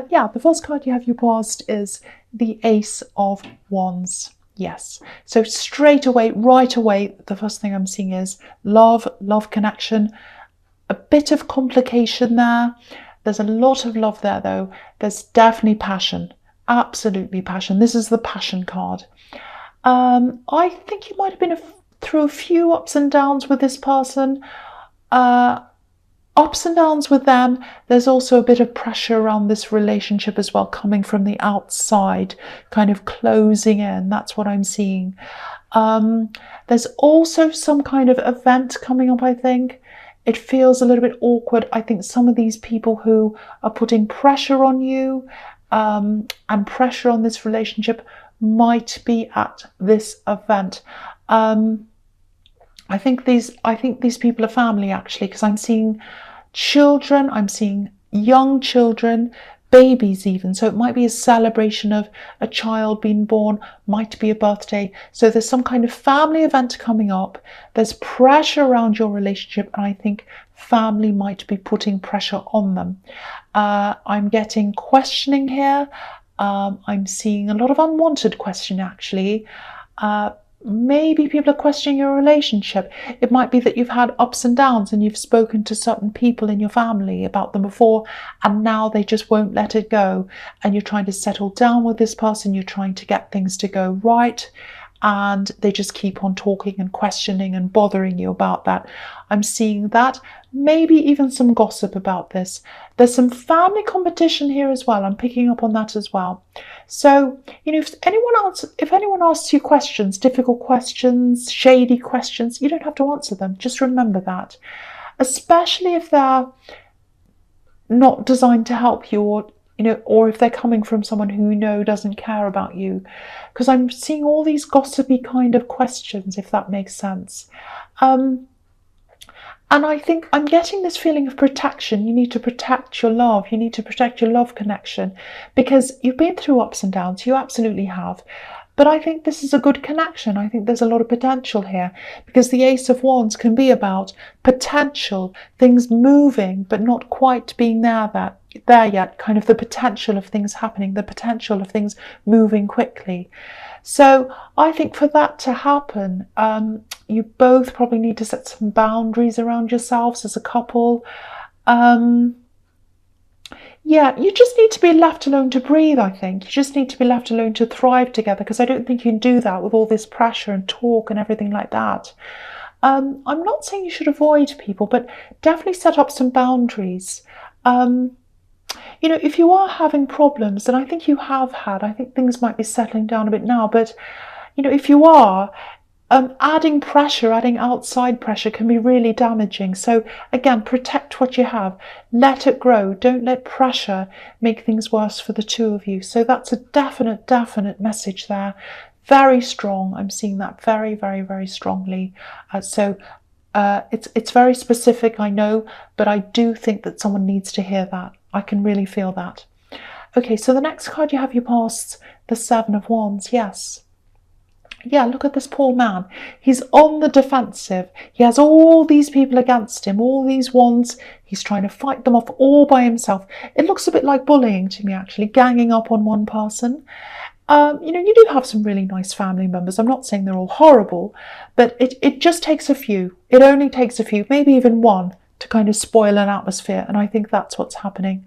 Yeah, the first card you have your past is the Ace of Wands. Yes. So straight away, right away, the first thing I'm seeing is love connection. A bit of complication there. There's a lot of love there, though. There's definitely passion. Absolutely passion. This is the passion card. I think you might have been through a few ups and downs with this person. Ups and downs with them. There's also a bit of pressure around this relationship as well, coming from the outside, kind of closing in. That's what I'm seeing. There's also some kind of event coming up, I think. It feels a little bit awkward. I think some of these people who are putting pressure on you and pressure on this relationship might be at this event. I think these people are family, actually, because I'm seeing children, I'm seeing young children, babies even. So it might be a celebration of a child being born, might be a birthday. So there's some kind of family event coming up. There's pressure around your relationship, and I think family might be putting pressure on them. I'm getting questioning here. I'm seeing a lot of unwanted question, actually. Maybe people are questioning your relationship. It might be that you've had ups and downs and you've spoken to certain people in your family about them before, and now they just won't let it go. And you're trying to settle down with this person. You're trying to get things to go right. And they just keep on talking and questioning and bothering you about that. I'm seeing that. Maybe even some gossip about this. There's some family competition here as well. I'm picking up on that as well. So, if anyone asks you questions, difficult questions, shady questions, you don't have to answer them. Just remember that. Especially if they're not designed to help you, or if they're coming from someone who doesn't care about you. Because I'm seeing all these gossipy kind of questions, if that makes sense. And I think I'm getting this feeling of protection. You need to protect your love. You need to protect your love connection, because you've been through ups and downs. You absolutely have. But I think this is a good connection. I think there's a lot of potential here, because the Ace of Wands can be about potential, things moving, but not quite being there yet, kind of the potential of things happening, the potential of things moving quickly. So I think for that to happen, you both probably need to set some boundaries around yourselves as a couple. Yeah, you just need to be left alone to breathe, I think. You just need to be left alone to thrive together, because I don't think you can do that with all this pressure and talk and everything like that. I'm not saying you should avoid people, but definitely set up some boundaries. If you are having problems, and I think you have had, I think things might be settling down a bit now, but, if you are, adding pressure, adding outside pressure can be really damaging. So again, protect what you have. Let it grow. Don't let pressure make things worse for the two of you. So that's a definite message there. Very strong. I'm seeing that very, very, very strongly. It's very specific, I know, but I do think that someone needs to hear that. I can really feel that. Okay, so the next card you have your past, the Seven of Wands. Yes. Yeah, look at this poor man. He's on the defensive. He has all these people against him, all these wands. He's trying to fight them off all by himself. It looks a bit like bullying to me, actually, ganging up on one person. You do have some really nice family members. I'm not saying they're all horrible, but it just takes a few. It only takes a few, maybe even one, to kind of spoil an atmosphere. And I think that's what's happening.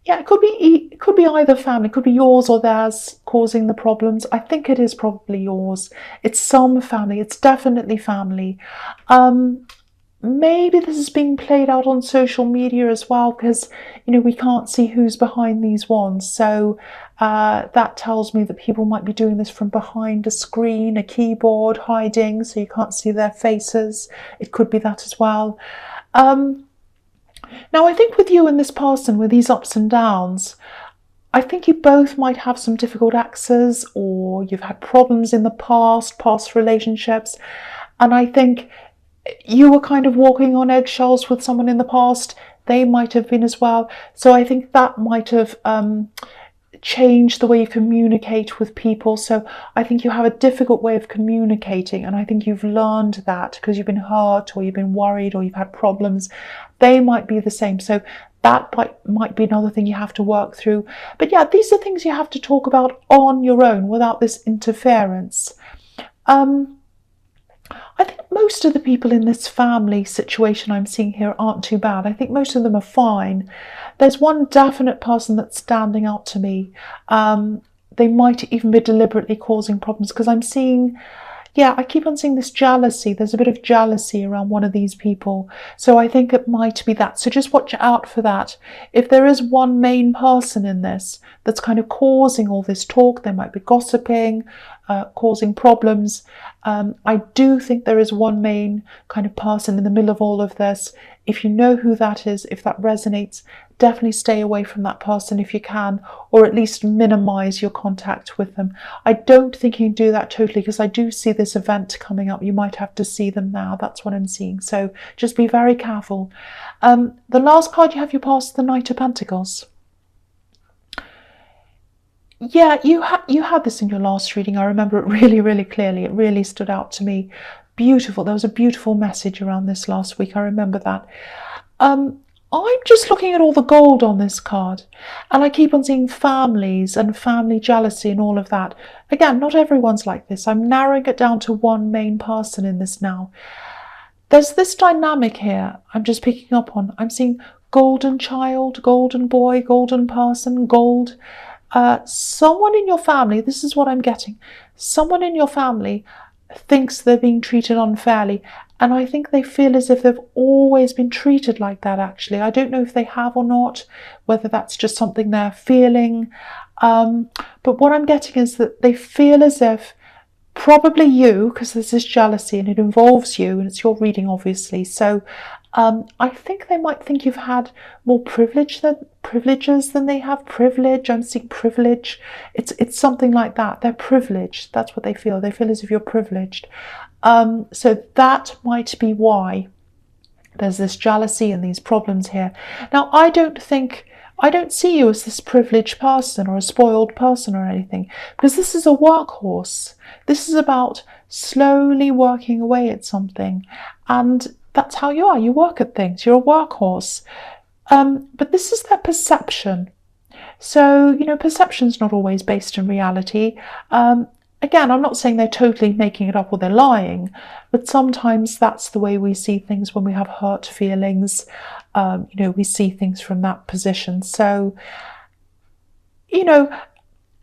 Yeah, it could be either family. It could be yours or theirs causing the problems. I think it is probably yours. It's some family. It's definitely family. Maybe this is being played out on social media as well, because, we can't see who's behind these wands. So that tells me that people might be doing this from behind a screen, a keyboard, hiding, so you can't see their faces. It could be that as well. Now, I think with you and this person, with these ups and downs, I think you both might have some difficult exes, or you've had problems in the past relationships. And I think you were kind of walking on eggshells with someone in the past. They might have been as well. So I think that might have change the way you communicate with people. So I think you have a difficult way of communicating, and I think you've learned that because you've been hurt, or you've been worried, or you've had problems. They might be the same. So that might be another thing you have to work through. But yeah, these are things you have to talk about on your own without this interference. I think most of the people in this family situation I'm seeing here aren't too bad. I think most of them are fine. There's one definite person that's standing out to me. They might even be deliberately causing problems, because I'm seeing, yeah, I keep on seeing this jealousy. There's a bit of jealousy around one of these people. So I think it might be that. So just watch out for that. If there is one main person in this that's kind of causing all this talk, they might be gossiping, causing problems. I do think there is one main kind of person in the middle of all of this. If you know who that is, if that resonates, definitely stay away from that person if you can, or at least minimize your contact with them. I don't think you can do that totally, because I do see this event coming up. You might have to see them now. That's what I'm seeing. So just be very careful. The last card you have, you pass the Knight of Pentacles. Yeah, you had this in your last reading. I remember it really, really clearly. It really stood out to me. Beautiful. There was a beautiful message around this last week. I remember that. I'm just looking at all the gold on this card, and I keep on seeing families and family jealousy and all of that. Again, not everyone's like this. I'm narrowing it down to one main person in this now. There's this dynamic here I'm just picking up on. I'm seeing golden child, golden boy, golden person, gold. Someone in your family, this is what I'm getting, someone in your family thinks they're being treated unfairly, and I think they feel as if they've always been treated like that, actually. I don't know if they have or not, whether that's just something they're feeling, but what I'm getting is that they feel as if, probably you, because there's this jealousy and it involves you, and it's your reading obviously, so I think they might think you've had more privileges than they have privilege. I'm seeing privilege. It's something like that. They're privileged. That's what they feel. They feel as if you're privileged. So that might be why there's this jealousy and these problems here. Now, I don't see you as this privileged person or a spoiled person or anything, because this is a workhorse. This is about slowly working away at something, and that's how you are. You work at things. You're a workhorse. But this is their perception. So, perception's not always based in reality. Again, I'm not saying they're totally making it up or they're lying, but sometimes that's the way we see things when we have hurt feelings. We see things from that position. So,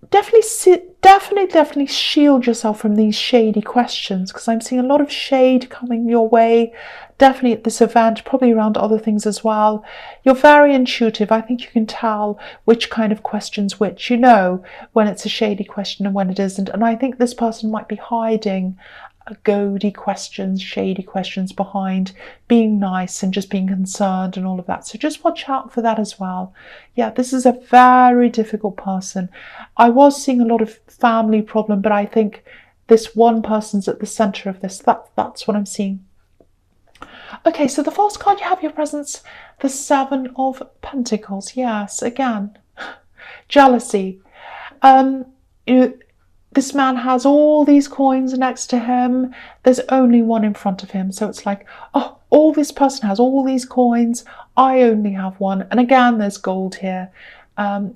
definitely shield yourself from these shady questions, because I'm seeing a lot of shade coming your way, definitely at this event, probably around other things as well. You're very intuitive. I think you can tell which kind of questions which, when it's a shady question and when it isn't. And I think this person might be hiding goady questions, shady questions behind being nice and just being concerned and all of that. So just watch out for that as well. Yeah, this is a very difficult person. I was seeing a lot of family problem, but I think this one person's at the center of this. That's what I'm seeing. Okay, so the first card you have your presence, the Seven of Pentacles. Yes, again, jealousy. This man has all these coins next to him. There's only one in front of him. So it's like, oh, all this person has all these coins. I only have one. And again, there's gold here.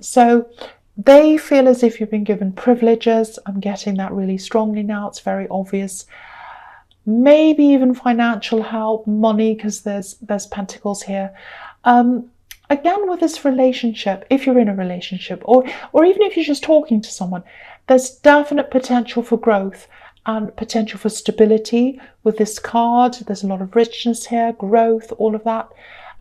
So they feel as if you've been given privileges. I'm getting that really strongly now. It's very obvious. Maybe even financial help, money, because there's pentacles here. Again, with this relationship, if you're in a relationship, or even if you're just talking to someone, there's definite potential for growth and potential for stability with this card. There's a lot of richness here, growth, all of that.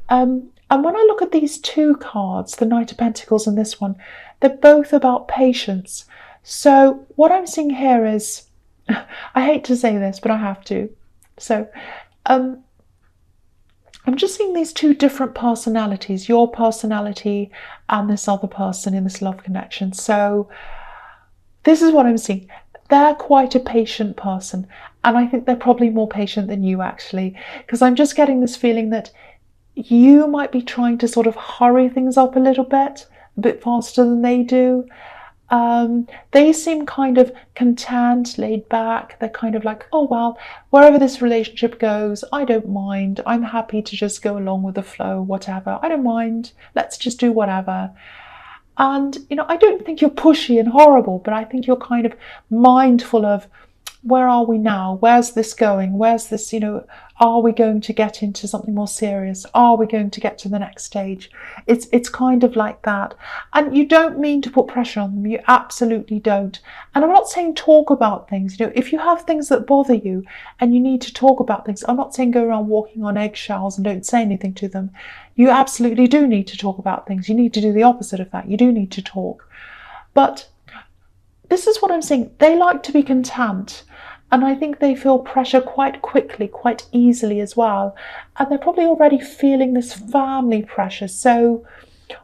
And when I look at these two cards, the Knight of Pentacles and this one, they're both about patience. So what I'm seeing here is, I hate to say this, but I have to. So I'm just seeing these two different personalities, your personality and this other person in this love connection. So this is what I'm seeing. They're quite a patient person, and I think they're probably more patient than you, actually, because I'm just getting this feeling that you might be trying to sort of hurry things up a bit faster than they do. They seem kind of content, laid back. They're kind of like, oh, well, wherever this relationship goes, I don't mind. I'm happy to just go along with the flow, whatever. I don't mind. Let's just do whatever. And, I don't think you're pushy and horrible, but I think you're kind of mindful of, where are we now? Where's this going? Where's this, are we going to get into something more serious? Are we going to get to the next stage? It's kind of like that. And you don't mean to put pressure on them. You absolutely don't. And I'm not saying talk about things. If you have things that bother you and you need to talk about things, I'm not saying go around walking on eggshells and don't say anything to them. You absolutely do need to talk about things. You need to do the opposite of that. You do need to talk. But this is what I'm saying. They like to be content. And I think they feel pressure quite quickly, quite easily as well. And they're probably already feeling this family pressure. So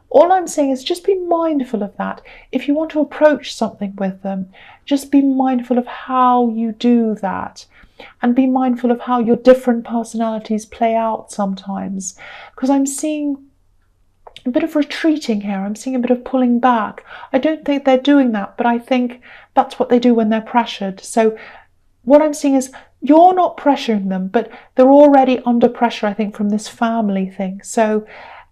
all I'm saying is just be mindful of that. If you want to approach something with them, just be mindful of how you do that. And be mindful of how your different personalities play out sometimes. Because I'm seeing a bit of retreating here. I'm seeing a bit of pulling back. I don't think they're doing that, but I think that's what they do when they're pressured. So what I'm seeing is you're not pressuring them, but they're already under pressure, I think, from this family thing. So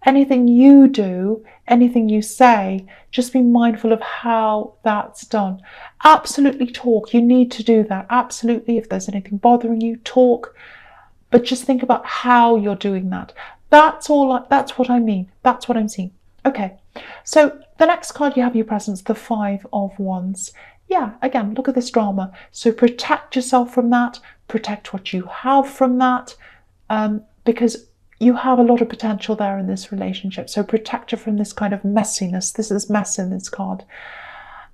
anything you do, anything you say, just be mindful of how that's done. Absolutely talk. You need to do that. Absolutely. If there's anything bothering you, talk. But just think about how you're doing that. That's what I mean. That's what I'm seeing. Okay. So the next card you have your presence, the 5 of Wands. Yeah, again, look at this drama. So protect yourself from that, protect what you have from that, because you have a lot of potential there in this relationship. So protect her from this kind of messiness. This is mess in this card.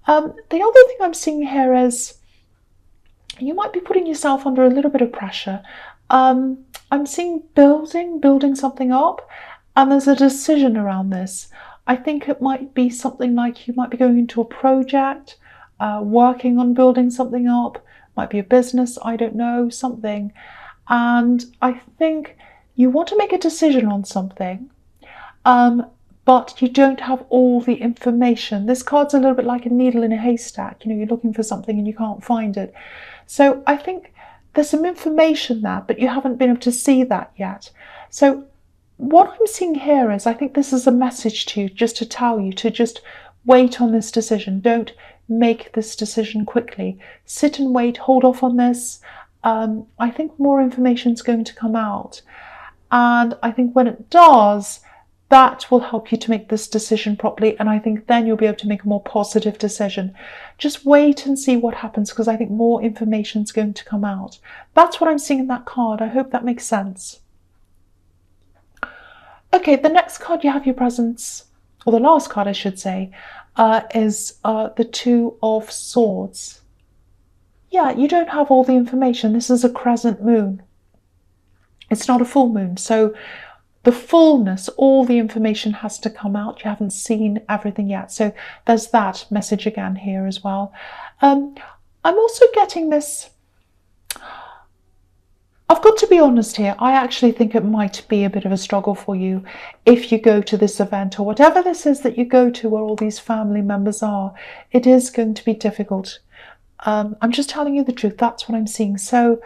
The other thing I'm seeing here is you might be putting yourself under a little bit of pressure. I'm seeing building something up, and there's a decision around this. I think it might be something like you might be going into a project, working on building something up, might be a business, I don't know, something. And I think you want to make a decision on something, but you don't have all the information. This card's a little bit like a needle in a haystack. You're looking for something and you can't find it. So I think there's some information there, but you haven't been able to see that yet. So what I'm seeing here is, I think this is a message to you, just to tell you to just wait on this decision. Don't make this decision quickly. Sit and wait, hold off on this. I think more information is going to come out. And I think when it does, that will help you to make this decision properly. And I think then you'll be able to make a more positive decision. Just wait and see what happens, because I think more information is going to come out. That's what I'm seeing in that card. I hope that makes sense. Okay, the next card you have your presence, or the last card I should say, is the 2 of Swords. Yeah, you don't have all the information. This is a crescent moon. It's not a full moon. So the fullness, all the information has to come out. You haven't seen everything yet. So there's that message again here as well. I'm also getting this. I've got to be honest here. I actually think it might be a bit of a struggle for you if you go to this event or whatever this is that you go to where all these family members are. It is going to be difficult. I'm just telling you the truth. That's what I'm seeing. So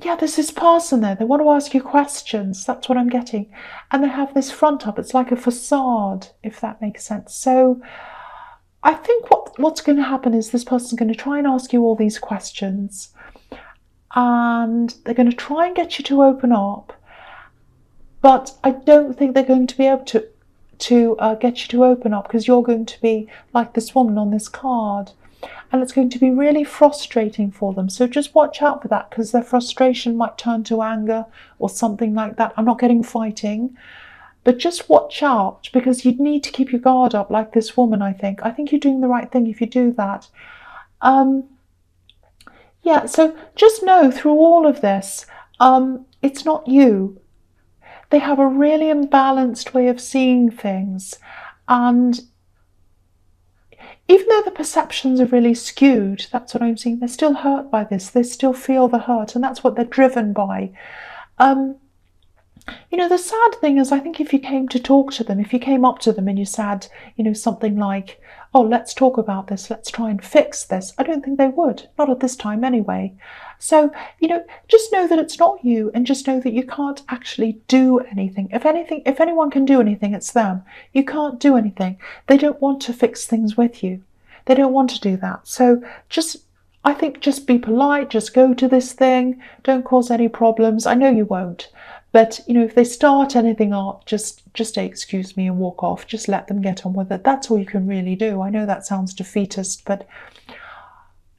yeah, there's this person there. They want to ask you questions. That's what I'm getting. And they have this front up. It's like a facade, if that makes sense. So I think what's going to happen is this person's going to try and ask you all these questions. And they're going to try and get you to open up. But I don't think they're going to be able to get you to open up, because you're going to be like this woman on this card. And it's going to be really frustrating for them. So just watch out for that, because their frustration might turn to anger or something like that. I'm not getting fighting, but just watch out, because you'd need to keep your guard up like this woman, I think. I think you're doing the right thing if you do that. Yeah, so just know through all of this, it's not you. They have a really imbalanced way of seeing things. And even though the perceptions are really skewed, that's what I'm seeing, they're still hurt by this. They still feel the hurt, and that's what they're driven by. The sad thing is, I think if you came to talk to them, if you came up to them and you said, something like, oh, let's talk about this, let's try and fix this, I don't think they would, not at this time anyway. So, just know that it's not you, and just know that you can't actually do anything. If anyone can do anything, it's them. You can't do anything. They don't want to fix things with you. They don't want to do that. So I think just be polite, just go to this thing, don't cause any problems. I know you won't. But, if they start anything up, just say, excuse me, and walk off. Just let them get on with it. That's all you can really do. I know that sounds defeatist, but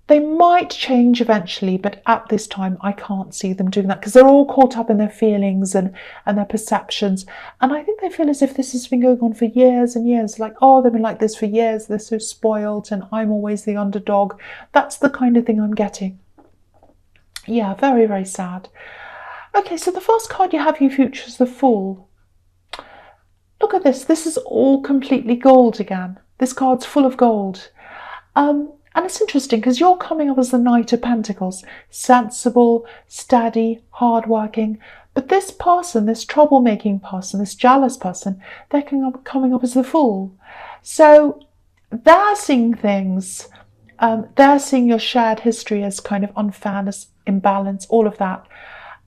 they might change eventually. But at this time, I can't see them doing that because they're all caught up in their feelings and their perceptions. And I think they feel as if this has been going on for years and years. Like, oh, they've been like this for years. They're so spoiled and I'm always the underdog. That's the kind of thing I'm getting. Yeah, very, very sad. Okay, so the first card you have, your future, is the Fool. Look at this. This is all completely gold again. This card's full of gold. And it's interesting because you're coming up as the Knight of Pentacles. Sensible, steady, hardworking. But this person, this troublemaking person, this jealous person, they're coming up as the Fool. So they're seeing things. They're seeing your shared history as kind of unfairness, imbalance, all of that.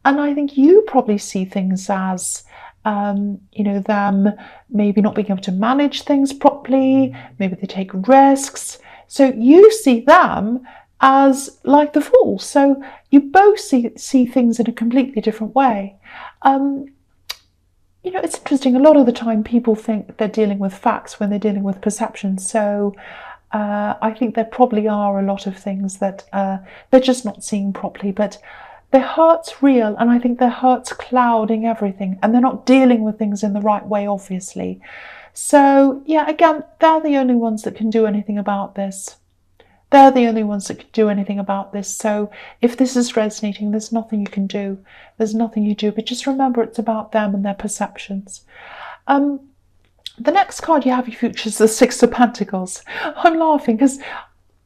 And I think you probably see things as, them maybe not being able to manage things properly, maybe they take risks. So you see them as like the Fool. So you both see things in a completely different way. It's interesting. A lot of the time people think they're dealing with facts when they're dealing with perception. So I think there probably are a lot of things that they're just not seeing properly. But their hurt's real, and I think their hurt's clouding everything, and they're not dealing with things in the right way, obviously. So, yeah, again, they're the only ones that can do anything about this. They're the only ones that can do anything about this. So if this is resonating, there's nothing you can do. There's nothing you do, but just remember it's about them and their perceptions. The next card you have, your future, is the Six of Pentacles. I'm laughing because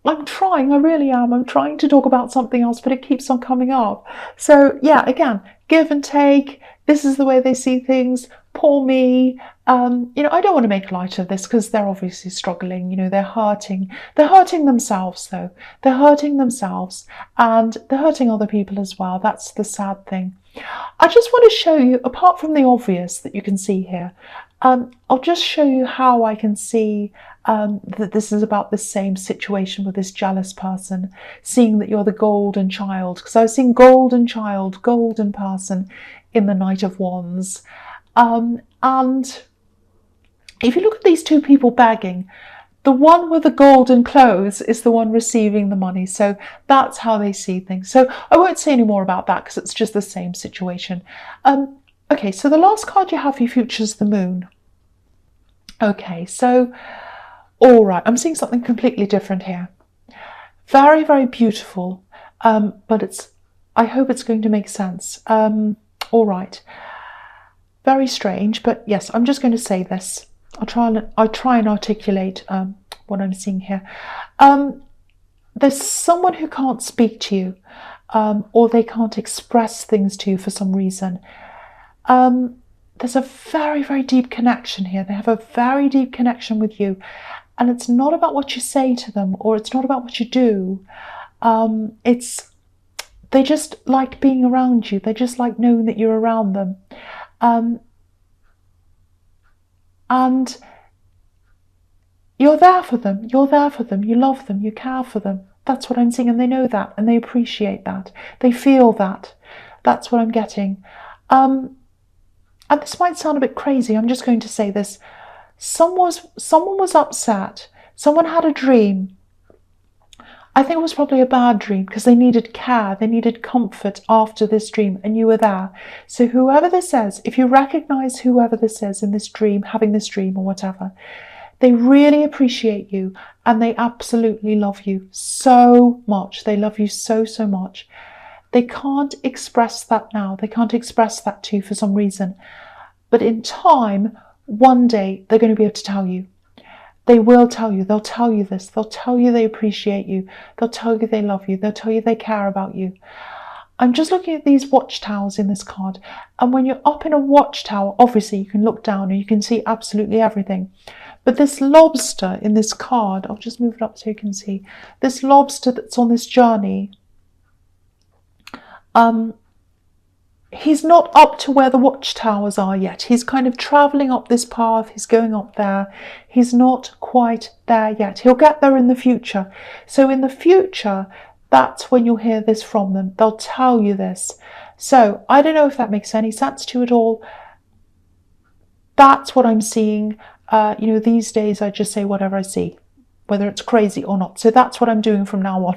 I'm trying, I really am. I'm trying to talk about something else, but it keeps on coming up. So yeah, again, give and take. This is the way they see things. Poor me. I don't want to make light of this because they're obviously struggling. They're hurting. They're hurting themselves though. They're hurting themselves and they're hurting other people as well. That's the sad thing. I just want to show you, apart from the obvious that you can see here, I'll just show you how I can see that this is about the same situation with this jealous person, seeing that you're the golden child, because I was seeing golden child, golden person in the Knight of Wands. And if you look at these two people begging, the one with the golden clothes is the one receiving the money. So that's how they see things. So I won't say any more about that because it's just the same situation. Okay, so the last card you have for your future is the Moon. Okay, so, all right, I'm seeing something completely different here. Very, very beautiful, but I hope it's going to make sense. All right, very strange, but yes, I'm just going to say this. I'll try and articulate what I'm seeing here. There's someone who can't speak to you, or they can't express things to you for some reason. There's a very, very deep connection here. They have a very deep connection with you. And it's not about what you say to them, or it's not about what you do. They just like being around you. They just like knowing that you're around them. And you're there for them. You're there for them. You love them. You care for them. That's what I'm seeing. And they know that. And they appreciate that. They feel that. That's what I'm getting. And this might sound a bit crazy. I'm just going to say this. Someone was upset. Someone had a dream. I think it was probably a bad dream because they needed care. They needed comfort after this dream, and you were there. So whoever this is, if you recognize whoever this is in this dream, having this dream or whatever, they really appreciate you and they absolutely love you so much. They love you so, so much. They can't express that now. They can't express that to you for some reason. But in time, one day, they're going to be able to tell you. They will tell you. They'll tell you this. They'll tell you they appreciate you. They'll tell you they love you. They'll tell you they care about you. I'm just looking at these watchtowers in this card. And when you're up in a watchtower, obviously you can look down and you can see absolutely everything. But this lobster in this card, I'll just move it up so you can see. This lobster that's on this journey, he's not up to where the watchtowers are yet. He's kind of travelling up this path. He's going up there. He's not quite there yet. He'll get there in the future. So in the future, that's when you'll hear this from them. They'll tell you this. So I don't know if that makes any sense to you at all. That's what I'm seeing. These days I just say whatever I see, whether it's crazy or not. So that's what I'm doing from now on.